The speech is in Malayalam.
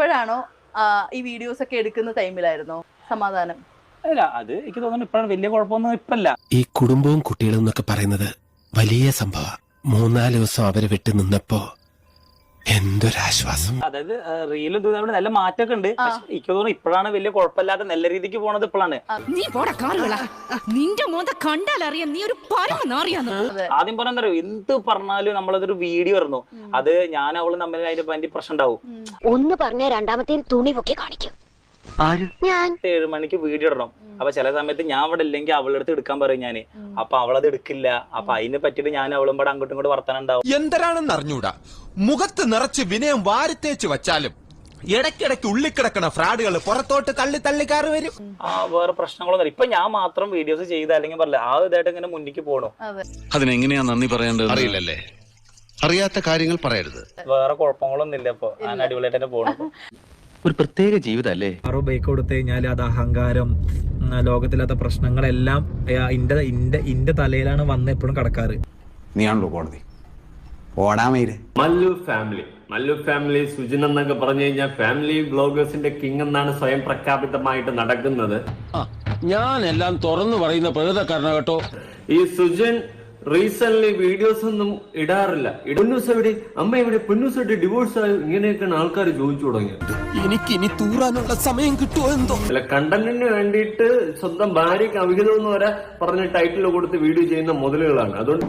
ഇപ്പോഴാണോ ഈ വീഡിയോസ് ഒക്കെ എടുക്കുന്ന ടൈമിലായിരുന്നോ സമാധാനം? അല്ല, അത് എനിക്ക് തോന്നുന്നു ഇപ്പോഴാണ്. വലിയ കുഴപ്പമൊന്നും ഇപ്പല്ല. ഈ കുടുംബവും കുട്ടികളും എന്നൊക്കെ പറയുന്നത് വലിയ സംഭവം. 3-4 ദിവസം അവരെ വിട്ടു നിന്നപ്പോ എന്തൊരാശ്വാസം. അതായത് റീലും തമ്മിൽ നല്ല മാറ്റമൊക്കെ ഉണ്ട്. പക്ഷെ എനിക്ക് തോന്നുന്നു ഇപ്പോഴാണ് വലിയ കുഴപ്പമില്ലാത്ത നല്ല രീതിക്ക് പോണത്. ഇപ്പോഴാണ് ആദ്യം പറഞ്ഞാൽ എന്ത് പറഞ്ഞാലും നമ്മളതൊരു വീഡിയോ ആയിരുന്നു. അത് ഞാൻ അവളും തമ്മിൽ അതിന്റെ ഭയങ്കര പ്രശ്നം ഉണ്ടാവും. ഒന്ന് പറഞ്ഞ രണ്ടാമത്തെ തുണി പൊക്കി കാണിക്കും. 7 മണിക്ക് വീഡിയോ ഇടണം. അപ്പൊ ചില സമയത്ത് ഞാൻ അവിടെ ഇല്ലെങ്കിൽ അവളുടെ അടുത്ത് എടുക്കാൻ പറയും ഞാന്. അപ്പൊ അവളത് എടുക്കില്ല. അപ്പൊ അതിനെ പറ്റിട്ട് ഞാൻ അവളും കൂടെ അങ്ങോട്ടും ഇങ്ങോട്ട് വർത്താനം ഉണ്ടാവും. എന്തരാണെന്ന് അറിഞ്ഞൂടാ, മുഖത്ത് നിറച്ച് വിനയം വാരിത്തേച്ച് വെച്ചാലും ഇടയ്ക്കിടയ്ക്ക് ഉള്ളിക്കിടക്കണ ഫ്രാഡുകൾ പുറത്തോട്ട് തള്ളി തള്ളിക്കാറ് വരും. വേറെ പ്രശ്നങ്ങളൊന്നും ഇപ്പൊ ഞാൻ മാത്രം വീഡിയോസ് ചെയ്ത അല്ലെങ്കിൽ പറയില്ല ആ ഇതായിട്ട് ഇങ്ങനെ മുന്നിക്ക് പോകണം. അതിനെങ്ങനെയാ നന്ദി പറയേണ്ടത് അറിയില്ലല്ലേ. അറിയാത്ത കാര്യങ്ങൾ പറയരുത്. വേറെ കുഴപ്പങ്ങളൊന്നും ഇല്ല. ഇപ്പൊ ഞാൻ അടിപൊളിയായിട്ട് തന്നെ പോകണം. ഒരു പ്രത്യേക ജീവിതല്ലേ. ആരോ ബൈക്ക് കൊടുത്തു കഴിഞ്ഞാൽ അത് അഹങ്കാരം, ലോകത്തില്ലാത്ത പ്രശ്നങ്ങളെല്ലാം ഇന്റെ തലയിലാണ് വന്ന് എപ്പോഴും കടക്കാറ്. നീയാണല്ലോ കോടതി ഓടാമയില്. മല്ലു ഫാമിലി സുജിൻ എന്നൊക്കെ പറഞ്ഞു കഴിഞ്ഞാൽ ഫാമിലി ബ്ലോഗേഴ്സിന്റെ കിങ് എന്നാണ് സ്വയം പ്രഖ്യാപിതമായിട്ട് നടക്കുന്നത്. ഞാൻ എല്ലാം തുറന്നു പറയുന്ന പ്രകൃതക്കാരന കേട്ടോ. ഈ സുജിൻ റീസെന്റ് വീഡിയോസ് ഒന്നും ഇടാറില്ല. പൊന്നൂസെവിടെ, അമ്മ എവിടെ, പൊന്നൂസെവിടെ ഡിവോഴ്സ് ആയി, ഇങ്ങനെയൊക്കെയാണ് ആൾക്കാർ ചോദിച്ചു തുടങ്ങിയത്. എനിക്ക് ഇനി തൂറാനുള്ള സമയം കിട്ടുമോ എന്തോ. അല്ല, കണ്ടന്റിന് വേണ്ടിയിട്ട് സ്വന്തം ഭാര്യയ്ക്ക് അവിഹിതം എന്ന് വരെ പറഞ്ഞ് ടൈറ്റിൽ കൊടുത്ത് വീഡിയോ ചെയ്യുന്ന മുതലുകളാണ്. അതുകൊണ്ട്